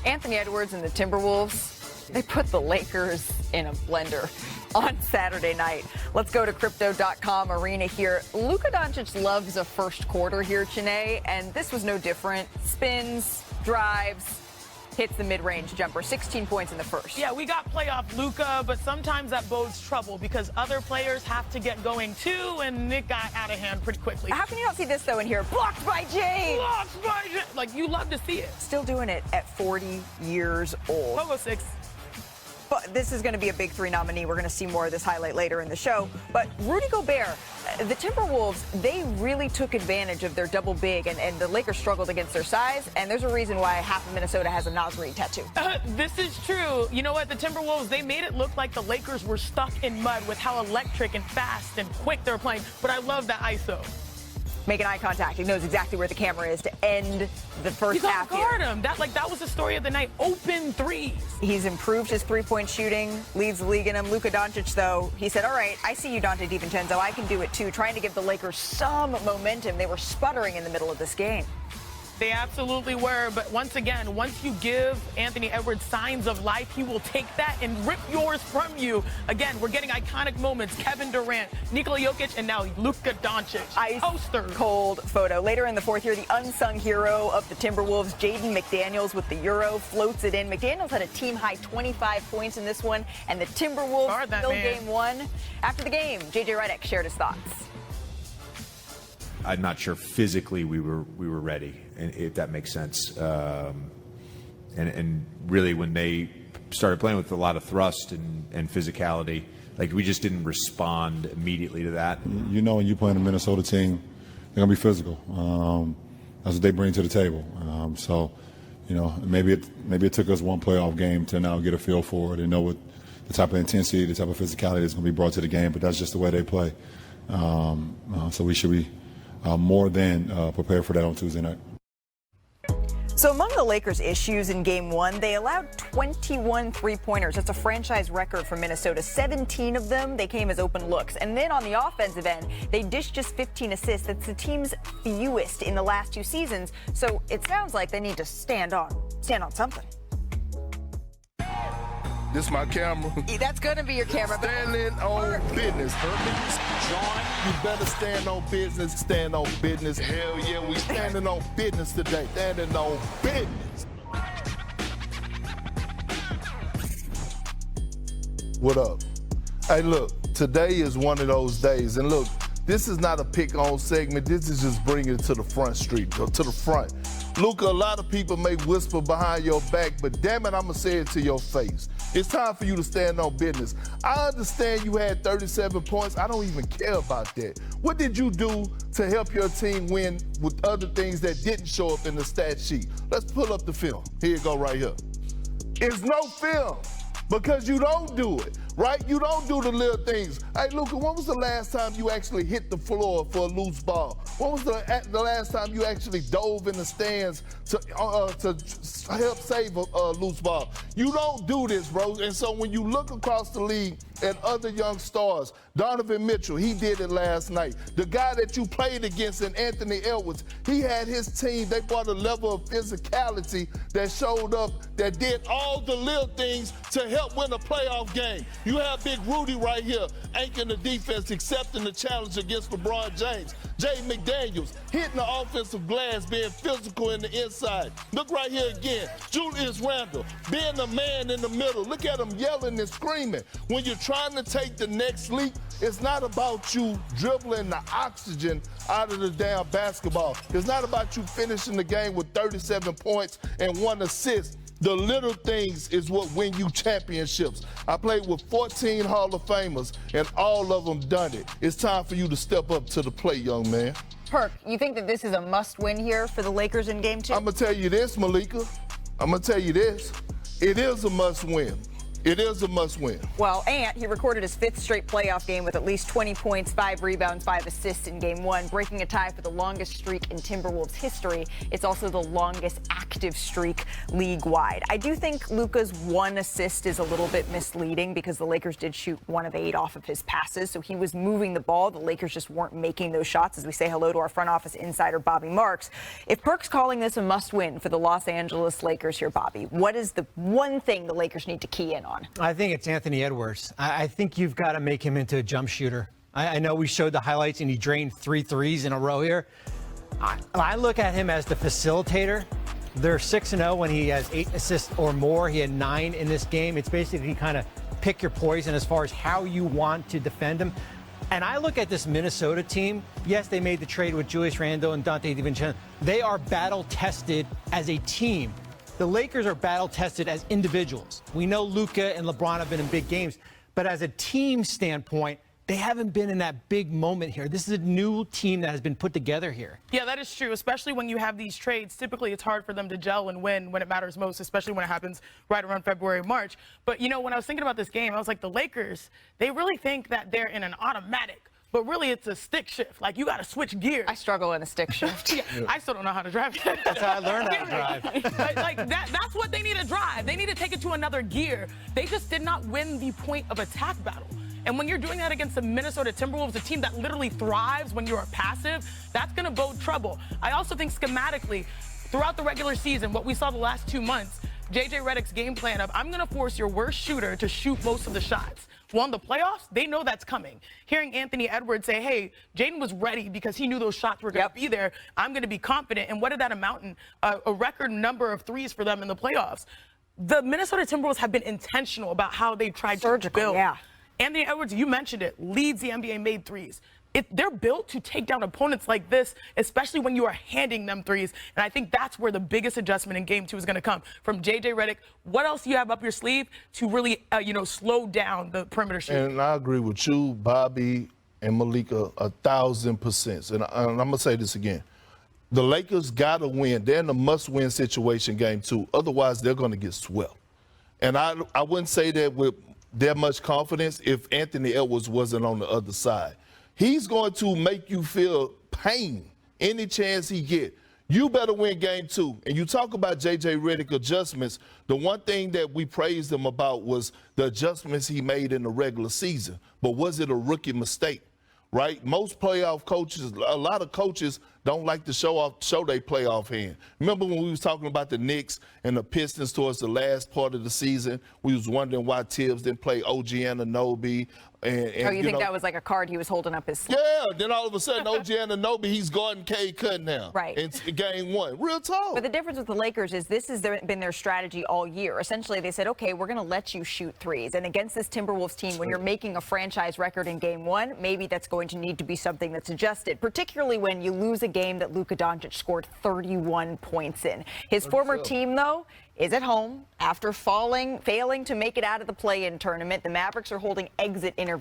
Anthony Edwards and the Timberwolves, they put the Lakers in a blender on Saturday night. Let's go to Crypto.com Arena here. Luka Doncic loves a first quarter here, Chene, and this was no different. Spins, drives, hits the mid-range jumper. 16 points in the first. Yeah, we got playoff Luka, but sometimes that bodes trouble because other players have to get going too, and it got out of hand pretty quickly. How can you not see this, though, in here? Blocked by James! Blocked by James! Like, you love to see it. Still doing it at 40 years old. Pogo 6. But this is going to be a Big Three nominee. We're going to see more of this highlight later in the show. But Rudy Gobert, the Timberwolves, they really took advantage of their double big, and the Lakers struggled against their size. And there's a reason why half of Minnesota has a Nas Reed tattoo. This is true. You know what? The Timberwolves, they made it look like the Lakers were stuck in mud with how electric and fast and quick they're playing. But I love that ISO. Making eye contact. He knows exactly where the camera is to end the first half here. You gotta guard him. That was the story of the night. Open threes. He's improved his three-point shooting, leads the league in him. Luka Doncic, though, he said, all right, I see you, Dante DiVincenzo. I can do it, too. Trying to give the Lakers some momentum. They were sputtering in the middle of this game. They absolutely were, but once again, once you give Anthony Edwards signs of life, he will take that and rip yours from you. Again, we're getting iconic moments. Kevin Durant, Nikola Jokic, and now Luka Doncic. Ice poster. Cold photo. Later in the fourth here, the unsung hero of the Timberwolves, Jaden McDaniels with the Euro, floats it in. McDaniels had a team-high 25 points in this one, and the Timberwolves still game one. After the game, J.J. Redick shared his thoughts. I'm not sure physically we were ready, if that makes sense. And really, when they started playing with a lot of thrust and physicality, like we just didn't respond immediately to that. You know, when you play in a Minnesota team, they're gonna be physical. That's what they bring to the table. So, you know, maybe it took us one playoff game to now get a feel for it and know what the type of intensity, the type of physicality that's gonna be brought to the game. But that's just the way they play. So we should be more than prepared for that on Tuesday night. So among the Lakers' issues in Game 1, they allowed 21 three-pointers. That's a franchise record for Minnesota. 17 of them, they came as open looks. And then on the offensive end, they dished just 15 assists. That's the team's fewest in the last 2 seasons. So it sounds like they need to stand on something. This is my camera. That's going to be your camera. Standing on business. You better stand on business. Stand on business. Hell yeah, we standing on business today. Standing on business. What up? Hey, look, today is one of those days. And look, this is not a pick-on segment. This is just bringing it to the front street, to the front. Luka, a lot of people may whisper behind your back, but damn it, I'm going to say it to your face. It's time for you to stand on business. I understand you had 37 points. I don't even care about that. What did you do to help your team win with other things that didn't show up in the stat sheet? Let's pull up the film. Here you go right here. It's no film because you don't do it, right? You don't do the little things. Hey, Luka, when was the last time you actually hit the floor for a loose ball? When was the last time you actually dove in the stands to help save a loose ball? You don't do this, bro. And so when you look across the league at other young stars, Donovan Mitchell, he did it last night. The guy that you played against in Anthony Edwards, he had his team, they brought a level of physicality that showed up, that did all the little things to help win a playoff game. You have Big Rudy right here anchoring the defense, accepting the challenge against LeBron James. Jaden McDaniels hitting the offensive glass, being physical in the inside. Look right here again. Julius Randle being the man in the middle. Look at him yelling and screaming. When you're trying to take the next leap, it's not about you dribbling the oxygen out of the damn basketball. It's not about you finishing the game with 37 points and 1 assist. The little things is what win you championships. I played with 14 Hall of Famers, and all of them done it. It's time for you to step up to the plate, young man. Perk, you think that this is a must-win here for the Lakers in Game 2? I'm going to tell you this, Malika. I'm going to tell you this. It is a must-win. It is a must-win. Well, Ant, he recorded his 5th straight playoff game with at least 20 points, 5 rebounds, 5 assists in Game 1, breaking a tie for the longest streak in Timberwolves history. It's also the longest active streak league-wide. I do think Luka's 1 assist is a little bit misleading because the Lakers did shoot 1 of 8 off of his passes, so he was moving the ball. The Lakers just weren't making those shots, as we say hello to our front office insider, Bobby Marks. If Perk's calling this a must-win for the Los Angeles Lakers here, Bobby, what is the one thing the Lakers need to key in on? I think it's Anthony Edwards. I think you've got to make him into a jump shooter. I know we showed the highlights and he drained 3 threes in a row here. I look at him as the facilitator. They're 6-0 when he has 8 assists or more. He had 9 in this game. It's basically kind of pick your poison as far as how you want to defend him. And I look at this Minnesota team. Yes, they made the trade with Julius Randle and Dante DiVincenzo. They are battle-tested as a team. The Lakers are battle-tested as individuals. We know Luka and LeBron have been in big games, but as a team standpoint, they haven't been in that big moment here. This is a new team that has been put together here. Yeah, that is true, especially when you have these trades. Typically, it's hard for them to gel and win when it matters most, especially when it happens right around February, March. But, you know, when I was thinking about this game, I was like, the Lakers, they really think that they're in an automatic. But really, it's a stick shift. Like, you got to switch gears. I struggle in a stick shift. Yeah, I still don't know how to drive yet. That's how I learned how to drive. Like that's what they need to drive. They need to take it to another gear. They just did not win the point of attack battle. And when you're doing that against the Minnesota Timberwolves, a team that literally thrives when you're passive, that's going to bode trouble. I also think schematically, throughout the regular season, what we saw the last 2 months, J.J. Redick's game plan of, I'm going to force your worst shooter to shoot most of the shots. Well, in the playoffs, they know that's coming. Hearing Anthony Edwards say, hey, Jaden was ready because he knew those shots were going to be there. I'm going to be confident. And what did that amount in? A record number of threes for them in the playoffs. The Minnesota Timberwolves have been intentional about how they tried to build. Yeah. Anthony Edwards, you mentioned it, leads the NBA made threes. They're built to take down opponents like this, especially when you are handing them threes. And I think that's where the biggest adjustment in Game 2 is going to come from J.J. Redick. What else do you have up your sleeve to really, slow down the perimeter shooting? And I agree with you, Bobby, and Malika 1,000%. And I'm going to say this again. The Lakers got to win. They're in a must-win situation, Game 2. Otherwise, they're going to get swept. And I wouldn't say that with that much confidence if Anthony Edwards wasn't on the other side. He's going to make you feel pain any chance he get. You better win Game 2. And you talk about J.J. Redick adjustments. The one thing that we praised him about was the adjustments he made in the regular season. But was it a rookie mistake? Right? Most playoff coaches, a lot of coaches don't like to show their playoff hand. Remember when we was talking about the Knicks and the Pistons towards the last part of the season? We was wondering why Tibbs didn't play OG Anunoby. And, you think that was like a card he was holding up his sleeve? Yeah, then all of a sudden, OG Anunoby, he's guarding Cade Cunningham. Right. In Game 1. Real talk. But the difference with the Lakers is this has been their strategy all year. Essentially, they said, okay, we're going to let you shoot threes. And against this Timberwolves team, when you're making a franchise record in Game 1, maybe that's going to need to be something that's adjusted, particularly when you lose a game that Luka Doncic scored 31 points in. His former team, though, is at home after failing to make it out of the play-in tournament. The Mavericks are holding exit interviews